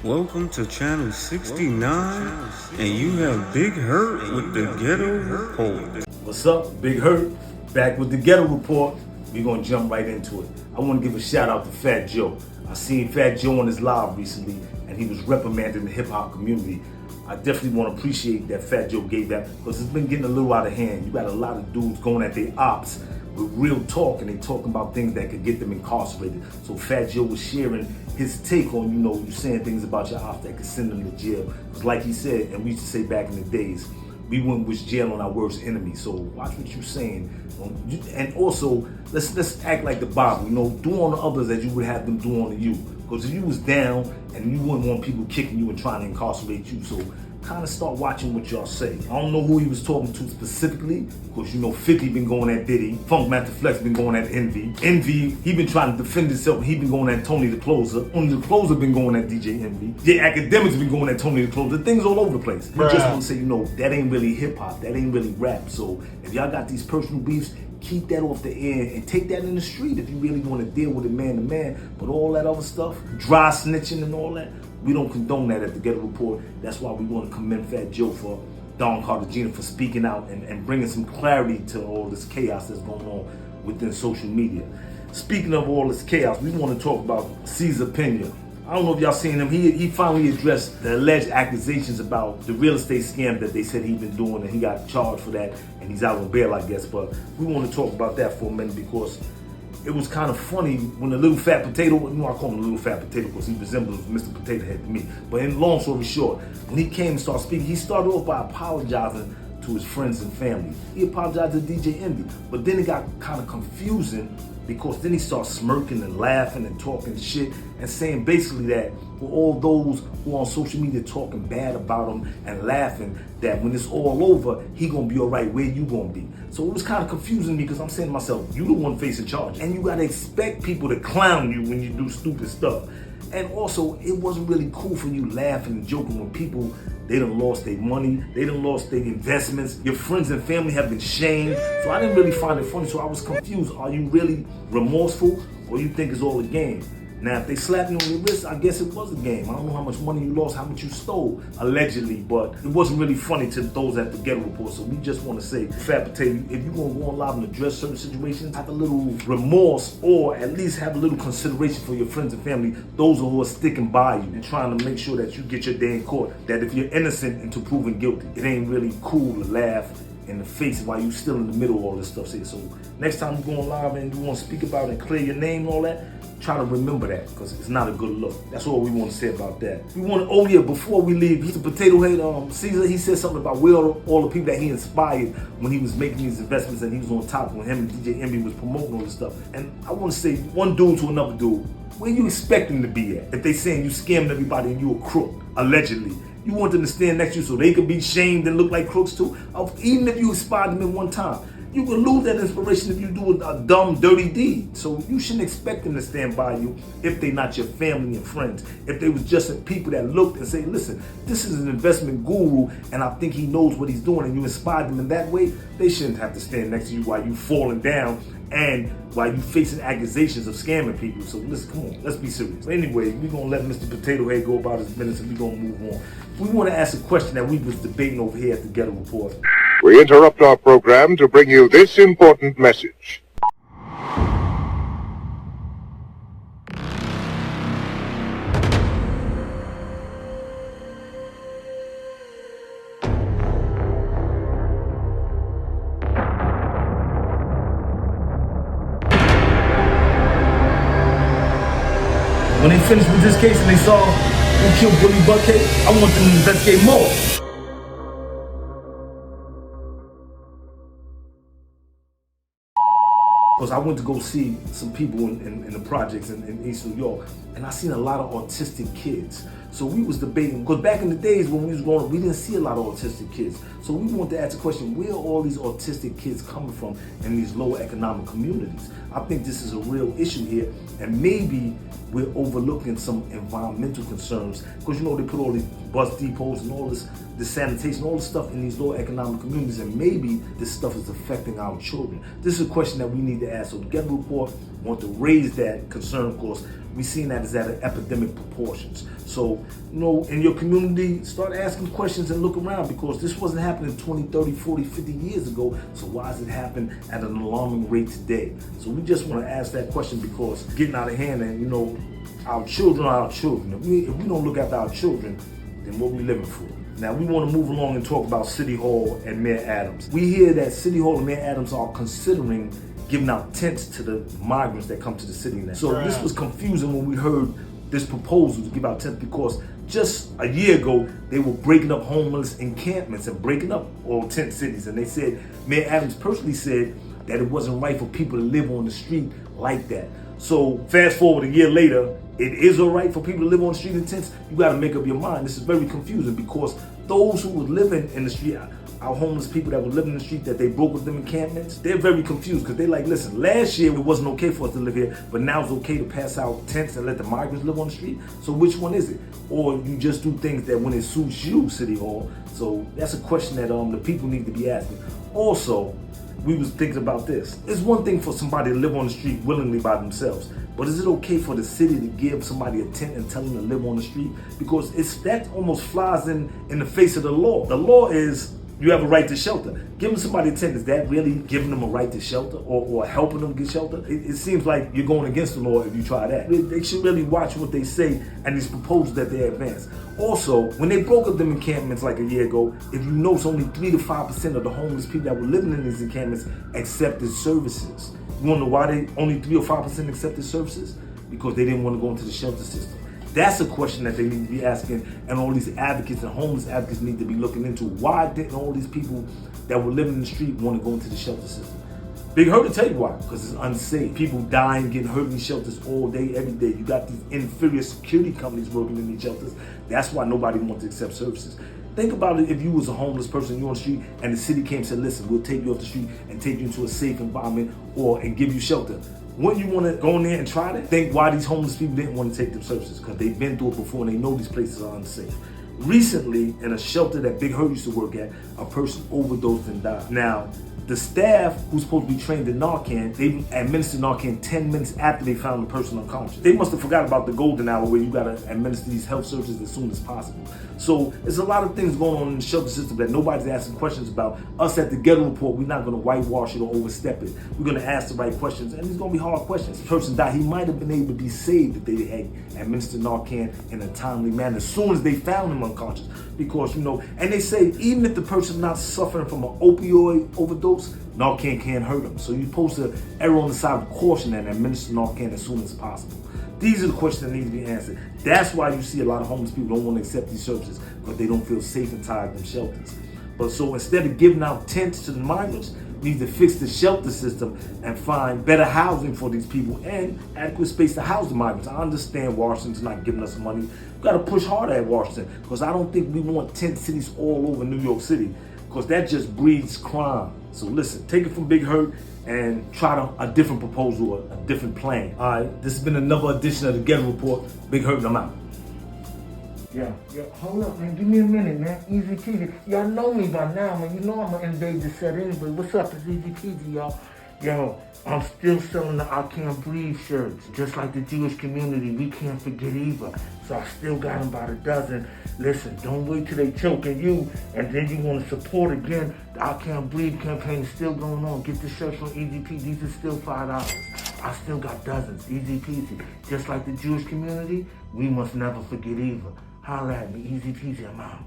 Welcome to channel 69, and you have Big Hurt with the Ghetto Report. What's up, Big Hurt? Back with the Ghetto Report. We're gonna jump right into it. I wanna give a shout out to Fat Joe. I seen Fat Joe on his live recently, and he was reprimanding the hip hop community. I definitely want to appreciate that Fat Joe gave that, because it's been getting a little out of hand. You got a lot of dudes going at their ops with real talk, and they talking about things that could get them incarcerated. So Fat Joe was sharing his take on, you saying things about your ops that could send them to jail. Because like he said, and we used to say back in the days, we wouldn't wish jail on our worst enemy. So watch what you're saying. And also, let's act like the Bible, do on others as you would have them do on you. Because if you was down and you wouldn't want people kicking you and trying to incarcerate you, so kind of start watching what y'all say. I don't know who he was talking to specifically, because 50 been going at Diddy, Funk Master Flex been going at Envy. Envy, he been trying to defend himself, he been going at Tony the Closer. Tony the Closer been going at DJ Envy. The academics been going at Tony the Closer. Things all over the place. You just want to say, that ain't really hip hop, that ain't really rap. So if y'all got these personal beefs, keep that off the air and take that in the street if you really want to deal with it man to man. But all that other stuff, dry snitching and all that, we don't condone that at the Ghetto Report. That's why we want to commend Fat Joe for Don Cartagena for speaking out and bringing some clarity to all this chaos that's going on within social media. Speaking of all this chaos, we want to talk about Cesar Pina. I don't know if y'all seen him. He finally addressed the alleged accusations about the real estate scam that they said he'd been doing, and he got charged for that, and he's out on bail, I guess. But we want to talk about that for a minute, because it was kind of funny when the little fat potato, I call him the little fat potato because he resembles Mr. Potato Head to me. But in long story short, when he came and started speaking, he started off by apologizing to his friends and family. He apologized to DJ Envy, but then it got kind of confusing, because then he started smirking and laughing and talking shit and saying basically that for all those who are on social media talking bad about him and laughing, that when it's all over, he gonna be all right, where you gonna be? So it was kind of confusing me, because I'm saying to myself, you the one facing charges, and you gotta expect people to clown you when you do stupid stuff. And also, it wasn't really cool for you laughing and joking when people, they done lost their money, they done lost their investments, your friends and family have been shamed. So I didn't really find it funny, so I was confused. Are you really remorseful, or you think it's all a game? Now, if they slapped you on your wrist, I guess it was a game. I don't know how much money you lost, how much you stole, allegedly, but it wasn't really funny to those at the Ghetto Report. So we just want to say, Fat Potato, if you're going to go on live and address certain situations, have a little remorse, or at least have a little consideration for your friends and family, those who are sticking by you and trying to make sure that you get your day in court, that if you're innocent until proven guilty, it ain't really cool to laugh in the face while you still in the middle of all this stuff. So next time you go on live and you want to speak about it and clear your name and all that, try to remember that, because it's not a good look. That's all we want to say about that. We want to, before we leave, he's a potato head. Caesar, he said something about all the people that he inspired when he was making these investments, and he was on top when him and DJ Envy was promoting all this stuff. And I want to say, one dude to another dude, where you expect him to be at? If they saying you scammed everybody and you a crook, allegedly, you want them to stand next to you so they could be shamed and look like crooks too? Even if you inspired them in one time, you can lose that inspiration if you do a dumb, dirty deed. So you shouldn't expect them to stand by you if they're not your family and friends. If they was just people that looked and say, listen, this is an investment guru, and I think he knows what he's doing, and you inspired them in that way, they shouldn't have to stand next to you while you falling down and while you facing accusations of scamming people. So listen, come on, let's be serious. Anyway, we're gonna let Mr. Potato Head go about his business, and we're gonna move on. We wanna ask a question that we was debating over here at the Ghetto Report. We interrupt our program to bring you this important message. When they finished with this case and they saw who killed Billy Buckhead, I want them to investigate more. Because I went to go see some people in the projects in East New York, and I seen a lot of autistic kids. So we was debating, because back in the days when we was growing up, we didn't see a lot of autistic kids. So we wanted to ask the question, where are all these autistic kids coming from in these lower economic communities? I think this is a real issue here, and maybe we're overlooking some environmental concerns, because they put all these bus depots and all this sanitation, all this stuff in these lower economic communities, and maybe this stuff is affecting our children. This is a question that we need to ask. So the Ghetto Report want to raise that concern, of course. we're seeing that is at an epidemic proportions. So, in your community, start asking questions and look around, because this wasn't happening 20, 30, 40, 50 years ago. So why is it happening at an alarming rate today? So we just want to ask that question, because it's getting out of hand, and our children are our children. If we don't look after our children, then what we living for? Now, we want to move along and talk about City Hall and Mayor Adams. We hear that City Hall and Mayor Adams are considering giving out tents to the migrants that come to the city now. So this was confusing when we heard this proposal to give out tents, because just a year ago, they were breaking up homeless encampments and breaking up all tent cities. And they said, Mayor Adams personally said that it wasn't right for people to live on the street like that. So fast forward a year later, it is all right for people to live on the street in tents. You got to make up your mind. This is very confusing, because those who were living in the street, our homeless people that were living in the street that they broke with them encampments, they're very confused, because they're like, listen, last year it wasn't okay for us to live here, but now it's okay to pass out tents and let the migrants live on the street. So which one is it? Or you just do things that when it suits you, City Hall? So that's a question that the people need to be asking. Also, we was thinking about this. It's one thing for somebody to live on the street willingly by themselves, but is it okay for the city to give somebody a tent and tell them to live on the street? Because that almost flies in the face of the law. The law is you have a right to shelter. Giving somebody a tent, is that really giving them a right to shelter, or helping them get shelter? It seems like you're going against the law if you try that. They should really watch what they say and these proposals that they advance. Also, when they broke up them encampments like a year ago, if you notice, only 3 to 5% of the homeless people that were living in these encampments accepted services. You wanna know why they only 3 or 5% accepted services? Because they didn't want to go into the shelter system. That's a question that they need to be asking, and all these advocates and homeless advocates need to be looking into. Why didn't all these people that were living in the street want to go into the shelter system? BIGHURT will tell you why, because it's unsafe. People dying, getting hurt in these shelters all day, every day. You got these inferior security companies working in these shelters. That's why nobody wants to accept services. Think about it, if you was a homeless person, you're on the street, and the city came and said, listen, we'll take you off the street and take you into a safe environment and give you shelter. Wouldn't you want to go in there and try that? Think why these homeless people didn't want to take them services, because they've been through it before and they know these places are unsafe. Recently, in a shelter that BIGHURT used to work at, a person overdosed and died. Now, the staff who's supposed to be trained in Narcan, they administered Narcan 10 minutes after they found the person unconscious. They must have forgot about the golden hour where you gotta administer these health services as soon as possible. So there's a lot of things going on in the shelter system that nobody's asking questions about. Us at the Ghetto Report, we're not gonna whitewash it or overstep it. We're gonna ask the right questions, and it's gonna be hard questions. This person died, he might have been able to be saved if they had administered Narcan in a timely manner as soon as they found him unconscious. Because, and they say even if the person's not suffering from an opioid overdose, Narcan can't hurt them. So you're supposed to err on the side of caution and administer Narcan as soon as possible. These are the questions that need to be answered. That's why you see a lot of homeless people don't want to accept these services, because they don't feel safe and tired of them shelters. But so instead of giving out tents to the migrants, we need to fix the shelter system and find better housing for these people and adequate space to house the migrants. I understand Washington's not giving us money. We got to push harder at Washington, because I don't think we want tent cities all over New York City, because that just breeds crime. So listen, take it from BIGHURT and try a different proposal or a different plan. All right, this has been another edition of the Ghetto Report. BIGHURT, and I'm out. Yeah, hold up, man. Give me a minute, man. Easy peasy. Y'all know me by now, man. You know I'm gonna invade the set anyway. What's up? It's easy peasy, y'all. Yo, I'm still selling the I Can't Breathe shirts. Just like the Jewish community, we can't forget either. So I still got them by the dozen. Listen, don't wait till they choking you and then you want to support again. The I Can't Breathe campaign is still going on. Get the shirts from Easy Peasy. These are still $5. I still got dozens. Easy peasy. Just like the Jewish community, we must never forget either. Holla at me. Easy peasy. I'm out.